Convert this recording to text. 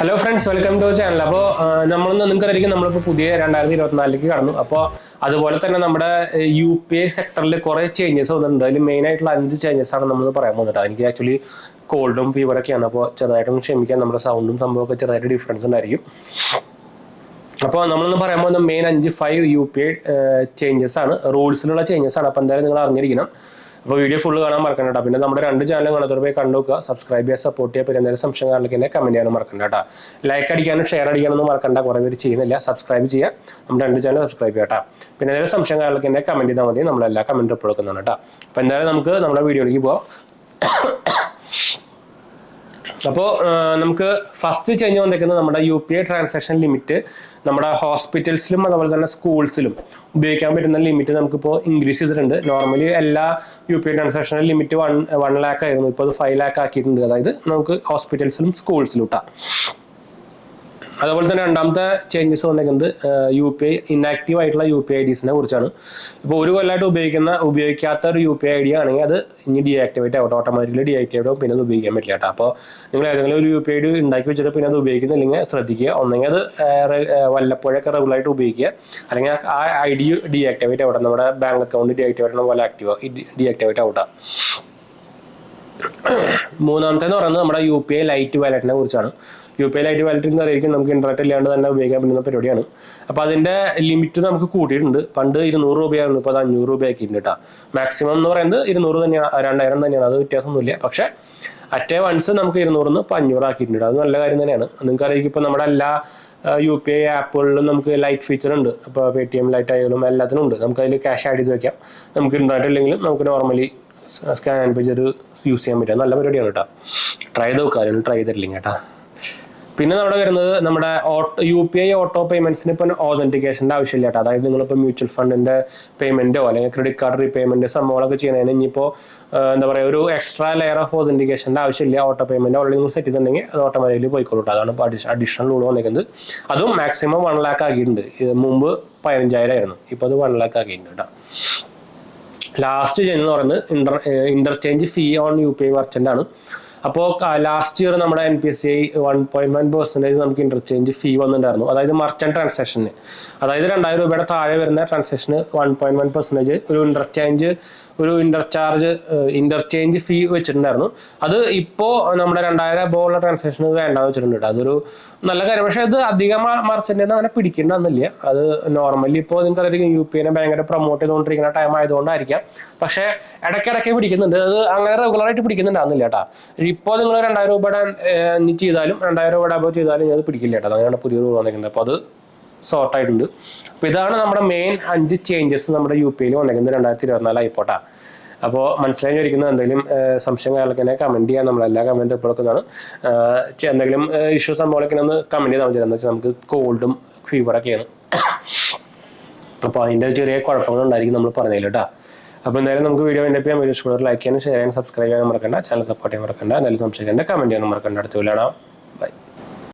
Hello friends, welcome to channel. അപ്പോൾ നിങ്ങൾക്കറിയാം നമ്മളിപ്പോൾ പുതിയ 2024 കടന്നു. അപ്പോൾ അതുപോലെ തന്നെ നമ്മുടെ UPI സെക്ടറിൽ കുറേ ചേഞ്ചസ് വന്നിട്ടുണ്ട്. അതിൽ മെയിൻ ആയിട്ടുള്ള 5 ചേഞ്ചസ് ആണ് നമ്മൾ പറയാൻ പോകുന്നത്. എനിക്ക് ആക്ച്വലി കോൾഡും ഫീവറൊക്കെയാണ്, അപ്പോൾ ചെറുതായിട്ടും ക്ഷമിക്കാൻ, നമ്മുടെ സൗണ്ടും സംഭവമൊക്കെ ചെറുതായിട്ട് ഡിഫറൻസ് ഉണ്ടായിരിക്കും. അപ്പോൾ നമ്മളൊന്ന് പറയാൻ പോകുന്ന മെയിൻ 5 UPI ചേഞ്ചസ് ആണ്, റൂൾസിലുള്ള ചേഞ്ചസ് ആണ്. അപ്പോൾ എന്തായാലും നിങ്ങൾ അറിഞ്ഞിരിക്കണം. അപ്പോൾ വീഡിയോ ഫുള്ള് കാണാൻ മറക്കണ്ട കേട്ടോ. പിന്നെ നമ്മുടെ 2 ചാനലും കാണാത്തവർ പോയി കണ്ടു നോക്കുക, സബ്സ്ക്രൈബ് ചെയ്യുക, സപ്പോർട്ട് ചെയ്യുക. പിന്നെ എന്തെങ്കിലും സംശയം കാണലിക്ക് കമന്റ് ചെയ്യാനും മറക്കണ്ട കേട്ടോ. ലൈക്ക് അടിക്കാനും ഷെയർ അടിക്കാനൊന്നും മറക്കണ്ട, കുറേ പേര് ചെയ്യുന്നില്ല. സബ്സ്ക്രൈബ് ചെയ്യുക, നമ്മുടെ 2 ചാനൽ സബ്സ്ക്രൈബ് ചെയ്യുക കേട്ടോ. പിന്നെ എന്തെങ്കിലും സംശയം കാണലിക്ക് കമന്റ് ചെയ്താൽ മതി, നമ്മളെല്ലാ കമന്റ് റിപ്ലൈ കൊടുക്കുന്നതാണ് കേട്ടോ. അപ്പോൾ എന്തായാലും നമുക്ക് നമ്മുടെ വീഡിയോയിലേക്ക് പോവാം. അപ്പോൾ നമുക്ക് ഫസ്റ്റ് ചേഞ്ച് വന്നിരിക്കുന്നത് നമ്മുടെ UPI ട്രാൻസാക്ഷൻ ലിമിറ്റ് നമ്മുടെ ഹോസ്പിറ്റൽസിലും അതുപോലെ തന്നെ സ്കൂൾസിലും ഉപയോഗിക്കാൻ പറ്റുന്ന ലിമിറ്റ് നമുക്കിപ്പോൾ ഇൻക്രീസ് ചെയ്തിട്ടുണ്ട്. നോർമലി എല്ലാ UPI ട്രാൻസാക്ഷൻ ലിമിറ്റ് 1 lakh ആയിരുന്നു, ഇപ്പോൾ അത് 5 lakh ആക്കിയിട്ടുണ്ട്. അതായത് നമുക്ക് ഹോസ്പിറ്റൽസിലും സ്കൂൾസിലും ഇട്ടാം. അതുപോലെ തന്നെ രണ്ടാമത്തെ ചേഞ്ചസ് വന്നിരിക്കുന്നത് UPI ഇനാക്റ്റീവ് ആയിട്ടുള്ള UPI IDസിനെ കുറിച്ചാണ്. ഇപ്പോൾ ഒരു കൊല്ലമായിട്ട് ഉപയോഗിക്കാത്ത ഒരു UPI ID ആണെങ്കിൽ അത് ഇനി ഡീആക്ടിവേറ്റ് ആവട്ടെ, ഓട്ടോമാറ്റിക്കലി ഡീആക്ടിവേറ്റ് ആവും, പിന്നെ അത് ഉപയോഗിക്കാൻ പറ്റില്ല കേട്ടോ. അപ്പോൾ നിങ്ങൾ ഏതെങ്കിലും ഒരു UPI ID ഉണ്ടാക്കി വെച്ചിട്ട് പിന്നെ അത് ഉപയോഗിക്കുന്നില്ലെങ്കിൽ ശ്രദ്ധിക്കുക. ഒന്നെങ്കിൽ അത് വല്ലപ്പോഴൊക്കെ റെഗുലറായിട്ട് ഉപയോഗിക്കുക, അല്ലെങ്കിൽ ആ ID ഡീആക്ടിവേറ്റ് ആവട്ടെ, നമ്മുടെ ബാങ്ക് അക്കൗണ്ട് ഡീആക്ടിവേറ്റ് ആവുന്ന പോലെ ഡീആക്ടിവേറ്റ് ആവട്ടെ. മൂന്നാമത്തെ പറയുന്നത് നമ്മുടെ UPI ലൈറ്റ് വാലറ്റിനെ കുറിച്ചാണ്. UPI ലൈറ്റ് വാലറ്റ് എന്ന് പറയുന്നത് നമുക്ക് ഇന്റർനെറ്റ് ഇല്ലാണ്ട് തന്നെ ഉപയോഗിക്കാൻ പറ്റുന്ന പരിപാടിയാണ്. അപ്പോൾ അതിന്റെ ലിമിറ്റ് നമുക്ക് കൂട്ടിയിട്ടുണ്ട്. പണ്ട് 200 രൂപയായിരുന്നു, ഇപ്പോൾ അത് 500 രൂപ ആക്കിയിട്ടുണ്ട് കേട്ടോ. മാക്സിമം എന്ന് പറയുന്നത് 200 തന്നെയാണ്, 2000 തന്നെയാണ്, അത് വ്യത്യാസമൊന്നുമില്ല. പക്ഷേ അറ്റേ വൺസ് നമുക്ക് 200 ഇപ്പോൾ 500 ആക്കിയിട്ടുണ്ട്. അത് നല്ല കാര്യം തന്നെയാണ്. നിങ്ങൾക്കറിയാം ഇപ്പോൾ നമ്മുടെ എല്ലാ UPI ആപ്പുകളിലും നമുക്ക് ലൈറ്റ് ഫീച്ചർ ഉണ്ട്. ഇപ്പോൾ Paytm ലൈറ്റ് ആയാലും എല്ലാത്തിനും ഉണ്ട്. നമുക്ക് അതിൽ ക്യാഷ് ആഡ് ചെയ്ത് വെക്കാം. നമുക്ക് ഇന്റർനെറ്റ് ഇല്ലെങ്കിലും നമുക്ക് normally scan and page use ചെയ്യാൻ പറ്റുക. നല്ല പരിപാടിയാണ് കേട്ടോ. ട്രൈ ചെയ്ത് നോക്കുക, ട്രൈ ചെയ്തിട്ടില്ലെങ്കിൽ കേട്ടോ. പിന്നെ നമ്മുടെ വരുന്നത് നമ്മുടെ UPI ഓട്ടോ പേയ്മെന്റ്സിന് ഇപ്പം ഓതന്റിക്കേഷൻ്റെ ആവശ്യമില്ല കേട്ടോ. അതായത് നിങ്ങളിപ്പോൾ മ്യൂച്വൽ ഫണ്ടിന്റെ പേയ്മെന്റോ അല്ലെങ്കിൽ ക്രെഡിറ്റ് കാർഡ് റീപേയ്മെന്റ് സംഭവങ്ങളൊക്കെ ചെയ്യണതിന് ഇനിയിപ്പോൾ എന്താ പറയുക, ഒരു എക്സ്ട്രാ ലെയർ ഓഫ് ഓതന്റിക്കേഷൻ്റെ ആവശ്യമില്ല. ഓട്ടോ പേയ്മെന്റ് ഓൾറെഡി നിങ്ങൾ സെറ്റ് ചെയ്തിട്ടുണ്ടെങ്കിൽ അത് ഓട്ടോമാറ്റിക്കലി പോയിക്കോളൂ. അതാണ് ഇപ്പോൾ അഡീഷണൽ റൂൾ വന്നിരിക്കുന്നത്. അതും മാക്സിമം 1 lakh ആക്കിയിട്ടുണ്ട്. മുമ്പ് 15,000 ആയിരുന്നു, ഇപ്പോൾ അത് 1 lakh ആക്കിയിട്ടുണ്ട് കേട്ടോ. ലാസ്റ്റ് ചെയ്യുന്നത് പറയുന്നത് interchange fee on UPI merchant ആണ്. അപ്പോൾ ലാസ്റ്റ് ഇയർ നമ്മുടെ NPCI 1.1% നമുക്ക് ഇന്റർചേഞ്ച് ഫീ വന്നിട്ടുണ്ടായിരുന്നു. അതായത് മർച്ചന്റ് ട്രാൻസാക്ഷന്, അതായത് 2000 രൂപയുടെ താഴെ വരുന്ന ട്രാൻസാക്ഷന് 1.1% ഒരു ഇന്റർചേഞ്ച് ഫീ വെച്ചിട്ടുണ്ടായിരുന്നു. അത് ഇപ്പോൾ നമ്മുടെ 2000 above ഉള്ള ട്രാൻസാക്ഷന് വേണ്ടാന്ന് വെച്ചിട്ടുണ്ട്. അതൊരു നല്ല കാര്യം. പക്ഷെ അത് അധികം മർച്ചന്റ് അങ്ങനെ പിടിക്കേണ്ടെന്നില്ല. അത് നോർമലി ഇപ്പോൾ നിങ്ങൾക്കറിയാം UPIനെ ഭയങ്കര പ്രൊമോട്ട് ചെയ്തുകൊണ്ടിരിക്കുന്ന ടൈം ആയതുകൊണ്ടായിരിക്കാം. പക്ഷെ ഇടയ്ക്കിടയ്ക്ക് പിടിക്കുന്നുണ്ട്. അത് അങ്ങനെ റെഗുലറായിട്ട് പിടിക്കുന്നുണ്ടാകുന്നില്ല കേട്ടോ. ഇപ്പോൾ നിങ്ങൾ 2000 രൂപയുടെ ചെയ്താലും 2000 രൂപയുടെ അബവ് ചെയ്താലും അത് പിടിക്കില്ല കേട്ടോ. അങ്ങനെയാണ് പുതിയ റൂൾ വന്നിരിക്കുന്നത്. അപ്പോൾ അത് സോർട്ട് ആയിട്ടുണ്ട്. അപ്പോൾ ഇതാണ് നമ്മുടെ മെയിൻ 5 ചേഞ്ചസ് നമ്മുടെ UPIയിൽ വന്നിരിക്കുന്നത് 2024 ആയിപ്പോട്ടാ. അപ്പോൾ മനസ്സിലായി ചോദിക്കുന്നത് എന്തെങ്കിലും സംശയം കാര്യങ്ങളൊക്കെ കമന്റ് ചെയ്യാൻ നമ്മളെല്ലാ കമന്റ് ഇപ്പോഴൊക്കെയാണ്. എന്തെങ്കിലും ഇഷ്യൂസ് സംഭവങ്ങളൊക്കെ ഒന്ന് കമന്റ് ചെയ്താൽ മതി. എന്താ വെച്ചാൽ നമുക്ക് കോൾഡും ഫീവറൊക്കെയാണ്. അപ്പോൾ അതിൻ്റെ ചെറിയ കുഴപ്പങ്ങളുണ്ടായിരിക്കും നമ്മൾ പറഞ്ഞതിൽ കേട്ടോ. അപ്പോൾ എന്തായാലും നമുക്ക് വീഡിയോ എൻ്റെ ഇഷ്ടപ്പെടുന്നത് ലൈക്ക് ചെയ്യാനും ഷെയർ ചെയ്യാനും സബ്സ്ക്രൈബ് ചെയ്യാനും മറക്കണ്ട. ചാനൽ സപ്പോർട്ട് ചെയ്യാൻ മറക്കണ്ട. എന്തായാലും സംശയിക്കേണ്ട കമന്റ് ചെയ്യാനും മറക്കണ്ട. അടുത്ത വീഡിയോ കാണാം. ബൈ.